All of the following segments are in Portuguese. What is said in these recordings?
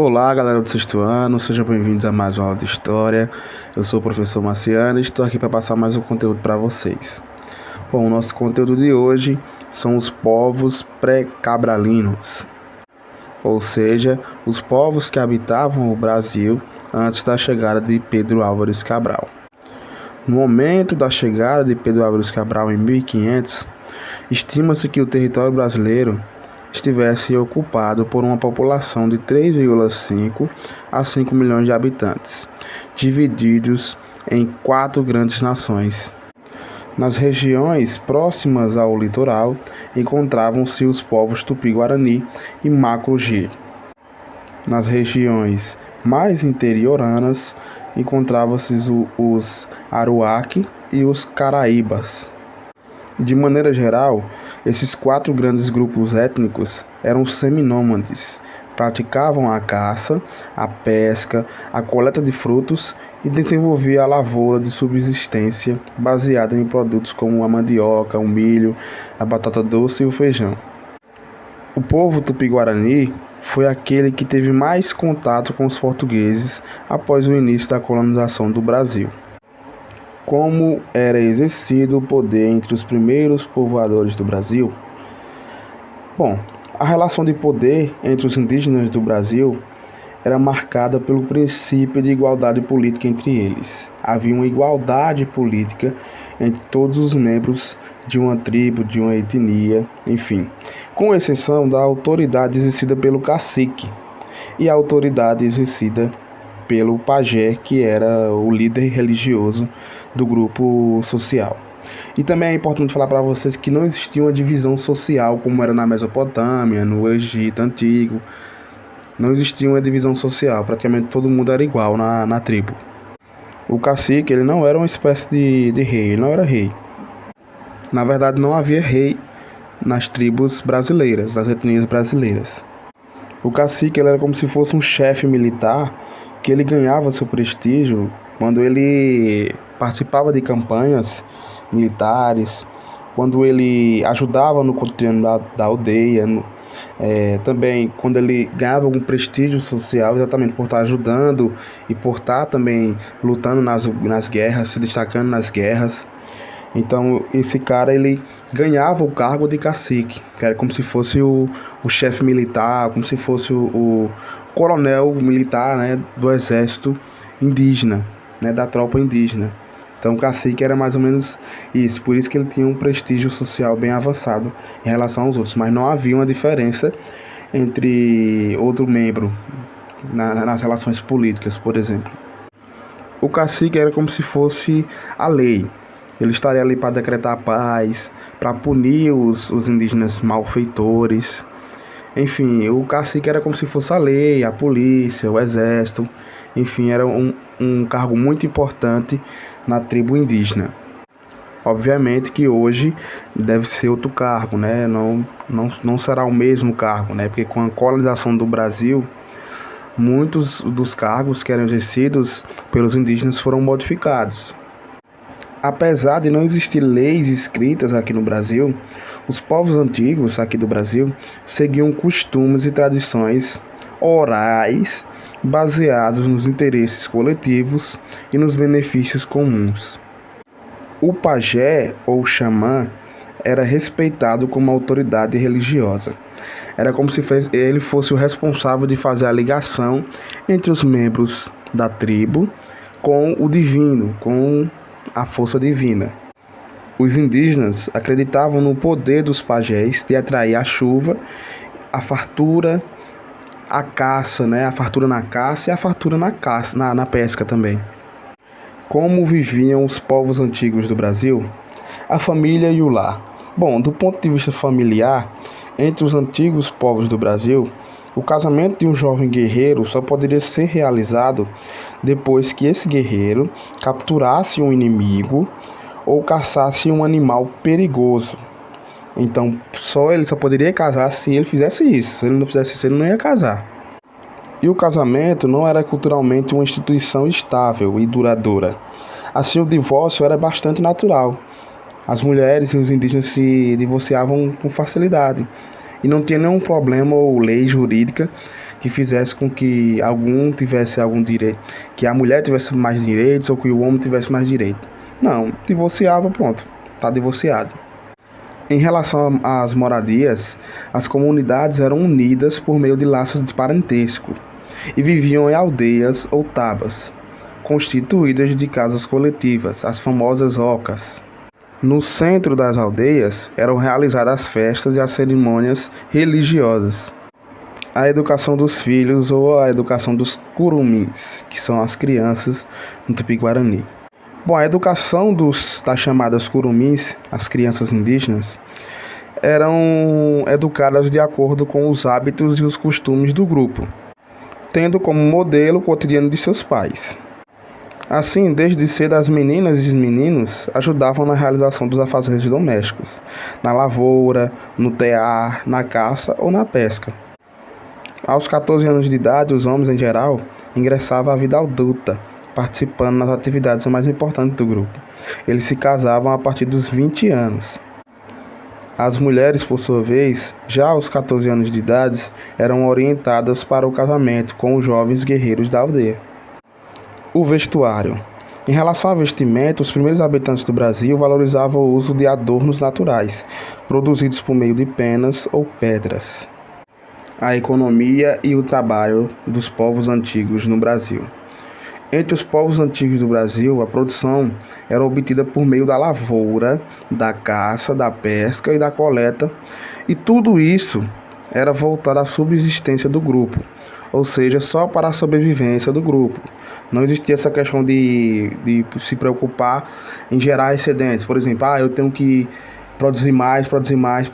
Olá, galera do sexto ano, sejam bem-vindos a mais uma aula de História. Eu sou o professor Marciano e estou aqui para passar mais um conteúdo para vocês. Bom, o nosso conteúdo de hoje são os povos pré-cabralinos, ou seja, os povos que habitavam o Brasil antes da chegada de Pedro Álvares Cabral. No momento da chegada de Pedro Álvares Cabral em 1500, estima-se que o território brasileiro estivesse ocupado por uma população de 3,5 a 5 milhões de habitantes, divididos em 4 grandes nações. Nas regiões próximas ao litoral encontravam-se os povos Tupi-Guarani e Macro-G. Nas regiões mais interioranas encontravam-se os Aruaque e os Caraíbas. De maneira geral, esses 4 grandes grupos étnicos eram seminômades, praticavam a caça, a pesca, a coleta de frutos e desenvolviam a lavoura de subsistência baseada em produtos como a mandioca, o milho, a batata doce e o feijão. O povo Tupi-Guarani foi aquele que teve mais contato com os portugueses após o início da colonização do Brasil. Como era exercido o poder entre os primeiros povoadores do Brasil? Bom, a relação de poder entre os indígenas do Brasil era marcada pelo princípio de igualdade política entre eles. Havia uma igualdade política entre todos os membros de uma tribo, de uma etnia, enfim, com exceção da autoridade exercida pelo cacique e a autoridade exercida pelo pajé, que era o líder religioso do grupo social. E também é importante falar para vocês que não existia uma divisão social como era na Mesopotâmia, no Egito Antigo. Não existia uma divisão social, praticamente todo mundo era igual na tribo. O cacique, ele não era uma espécie de rei, ele não era rei. Na verdade, não havia rei nas tribos brasileiras, nas etnias brasileiras. O cacique, ele era como se fosse um chefe militar, que ele ganhava seu prestígio quando ele participava de campanhas militares, quando ele ajudava no cotidiano da aldeia, também quando ele ganhava algum prestígio social, exatamente por estar ajudando e por estar também lutando nas guerras, se destacando nas guerras. Então esse cara, ele ganhava o cargo de cacique, que era como se fosse o chefe militar, como se fosse o coronel militar, né, do exército indígena, né, da tropa indígena. Então o cacique era mais ou menos isso, por isso que ele tinha um prestígio social bem avançado em relação aos outros, mas não havia uma diferença entre outro membro nas relações políticas, por exemplo. O cacique era como se fosse a lei. Ele estaria ali para decretar paz, para punir os indígenas malfeitores. Enfim, o cacique era como se fosse a lei, a polícia, o exército. Enfim, era um cargo muito importante na tribo indígena. Obviamente que hoje deve ser outro cargo, né? Não será o mesmo cargo, né? Porque com a colonização do Brasil, muitos dos cargos que eram exercidos pelos indígenas foram modificados. Apesar de não existir leis escritas aqui no Brasil, os povos antigos aqui do Brasil seguiam costumes e tradições orais baseados nos interesses coletivos e nos benefícios comuns. O pajé ou xamã era respeitado como autoridade religiosa. Era como se ele fosse o responsável de fazer a ligação entre os membros da tribo com o divino, com a força divina. Os indígenas acreditavam no poder dos pajés de atrair a chuva, a fartura, a caça, né? A fartura na caça e a fartura na pesca também. Como viviam os povos antigos do Brasil? A família e o lar. Bom, do ponto de vista familiar, entre os antigos povos do Brasil, o casamento de um jovem guerreiro só poderia ser realizado depois que esse guerreiro capturasse um inimigo ou caçasse um animal perigoso. Então, ele só poderia casar se ele fizesse isso. Se ele não fizesse isso, ele não ia casar. E o casamento não era culturalmente uma instituição estável e duradoura. Assim, o divórcio era bastante natural. As mulheres e os indígenas se divorciavam com facilidade. e não tinha nenhum problema ou lei jurídica que fizesse com que algum tivesse algum direito, que a mulher tivesse mais direitos ou que o homem tivesse mais direito. Não, divorciava, pronto, tá divorciado. Em relação às moradias, as comunidades eram unidas por meio de laços de parentesco e viviam em aldeias ou tabas, constituídas de casas coletivas, as famosas ocas. No centro das aldeias eram realizadas as festas e as cerimônias religiosas. A educação dos filhos ou a educação dos curumins, que são as crianças no Tupi-Guarani. Bom, a educação das chamadas curumins, as crianças indígenas, eram educadas de acordo com os hábitos e os costumes do grupo, tendo como modelo o cotidiano de seus pais. Assim, desde cedo, as meninas e os meninos ajudavam na realização dos afazeres domésticos, na lavoura, no tear, na caça ou na pesca. Aos 14 anos de idade, os homens, em geral, ingressavam à vida adulta, participando nas atividades mais importantes do grupo. Eles se casavam a partir dos 20 anos. As mulheres, por sua vez, já aos 14 anos de idade, eram orientadas para o casamento com os jovens guerreiros da aldeia. O vestuário. Em relação ao vestimento, os primeiros habitantes do Brasil valorizavam o uso de adornos naturais, produzidos por meio de penas ou pedras. A economia e o trabalho dos povos antigos no Brasil. Entre os povos antigos do Brasil, a produção era obtida por meio da lavoura, da caça, da pesca e da coleta, e tudo isso era voltado à subsistência do grupo, ou seja, só para a sobrevivência do grupo. Não existia essa questão de se preocupar em gerar excedentes. Por exemplo, eu tenho que produzir mais para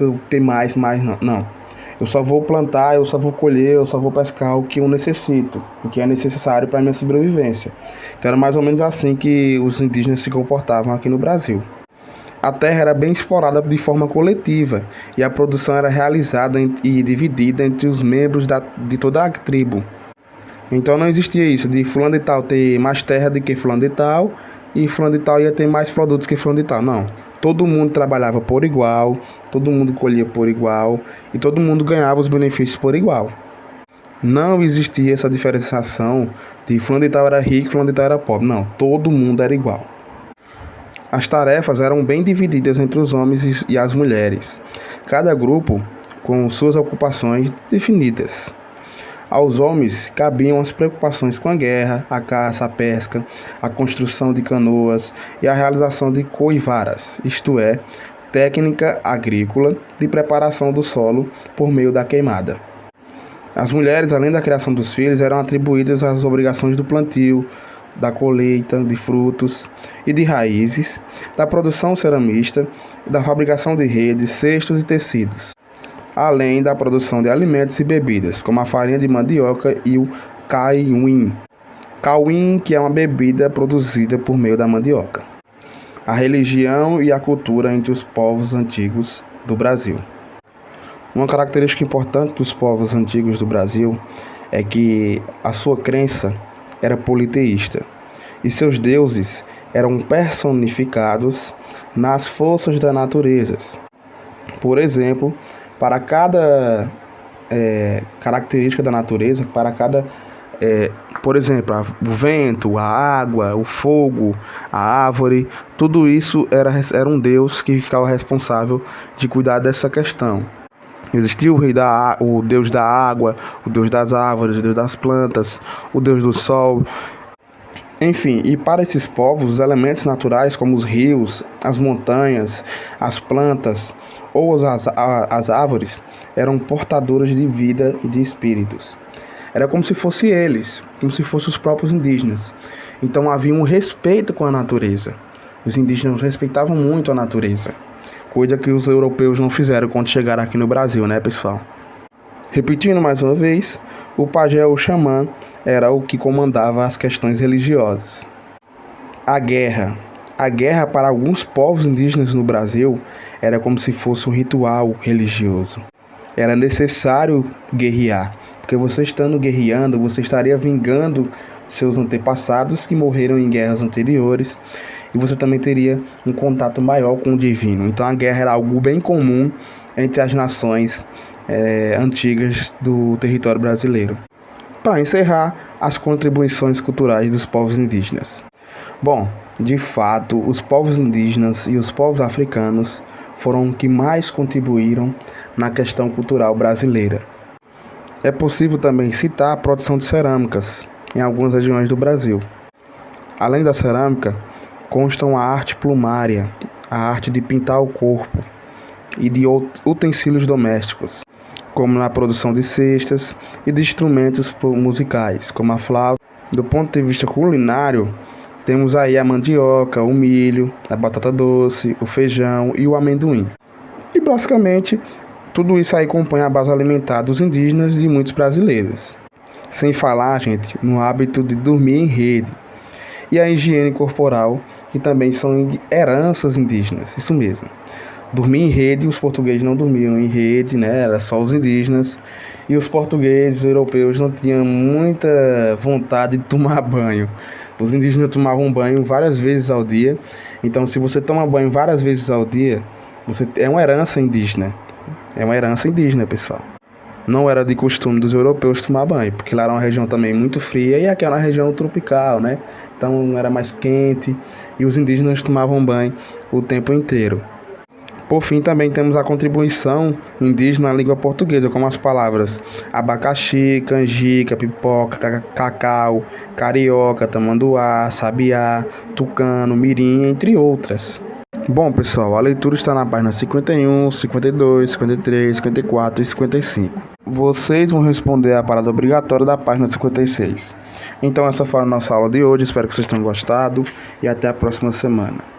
eu ter mais, não. Eu só vou plantar, eu só vou colher, eu só vou pescar o que eu necessito, o que é necessário para a minha sobrevivência. Então era mais ou menos assim que os indígenas se comportavam aqui no Brasil. A terra era bem explorada de forma coletiva e a produção era realizada e dividida entre os membros de toda a tribo. Então não existia isso de fulano de tal ter mais terra do que fulano de tal e fulano de tal ia ter mais produtos que fulano de tal. Não. Todo mundo trabalhava por igual, todo mundo colhia por igual e todo mundo ganhava os benefícios por igual. Não existia essa diferenciação de fulano de tal era rico, fulano de tal era pobre. Não, todo mundo era igual. As tarefas eram bem divididas entre os homens e as mulheres, cada grupo com suas ocupações definidas. Aos homens cabiam as preocupações com a guerra, a caça, a pesca, a construção de canoas e a realização de coivaras, isto é, técnica agrícola de preparação do solo por meio da queimada. As mulheres, além da criação dos filhos, eram atribuídas às obrigações do plantio, da colheita de frutos e de raízes, da produção ceramista, da fabricação de redes, cestos e tecidos, além da produção de alimentos e bebidas, como a farinha de mandioca e o cauim. Cauim, que é uma bebida produzida por meio da mandioca. A religião e a cultura entre os povos antigos do Brasil. Uma característica importante dos povos antigos do Brasil é que a sua crença era politeísta e seus deuses eram personificados nas forças da natureza. Por exemplo, para cada característica da natureza, por exemplo, o vento, a água, o fogo, a árvore, tudo isso era um deus que ficava responsável de cuidar dessa questão. Existia o deus da água, o deus das árvores, o deus das plantas, o deus do sol. Enfim, e para esses povos, os elementos naturais como os rios, as montanhas, as plantas ou as árvores eram portadores de vida e de espíritos. Era como se fossem eles, como se fossem os próprios indígenas. Então havia um respeito com a natureza. Os indígenas respeitavam muito a natureza, coisa que os europeus não fizeram quando chegaram aqui no Brasil, né, pessoal? Repetindo mais uma vez, o pajé ou xamã era o que comandava as questões religiosas. A guerra para alguns povos indígenas no Brasil era como se fosse um ritual religioso. Era necessário guerrear, porque você estando guerreando, você estaria vingando seus antepassados que morreram em guerras anteriores e você também teria um contato maior com o divino. Então a guerra era algo bem comum entre as nações antigas do território brasileiro. Para encerrar, as contribuições culturais dos povos indígenas. Bom, de fato, os povos indígenas e os povos africanos foram os que mais contribuíram na questão cultural brasileira. É possível também citar a produção de cerâmicas em algumas regiões do Brasil. Além da cerâmica, constam a arte plumária, a arte de pintar o corpo e de utensílios domésticos, como na produção de cestas e de instrumentos musicais, como a flauta. Do ponto de vista culinário, temos aí a mandioca, o milho, a batata doce, o feijão e o amendoim. E basicamente, tudo isso aí compõe a base alimentar dos indígenas e de muitos brasileiros. Sem falar, gente, no hábito de dormir em rede e a higiene corporal, que também são heranças indígenas, isso mesmo. Dormir em rede, os portugueses não dormiam em rede, né? Era só os indígenas. E os portugueses, os europeus, não tinham muita vontade de tomar banho. Os indígenas tomavam banho várias vezes ao dia. Então, se você toma banho várias vezes ao dia, é uma herança indígena. É uma herança indígena, pessoal. Não era de costume dos europeus tomar banho, porque lá era uma região também muito fria e aqui era uma região tropical, né? Então era mais quente e os indígenas tomavam banho o tempo inteiro. Por fim, também temos a contribuição indígena na língua portuguesa, como as palavras abacaxi, canjica, pipoca, cacau, carioca, tamanduá, sabiá, tucano, mirim, entre outras. Bom, pessoal, a leitura está na página 51, 52, 53, 54 e 55. Vocês vão responder a parada obrigatória da página 56. Então, essa foi a nossa aula de hoje. Espero que vocês tenham gostado e até a próxima semana.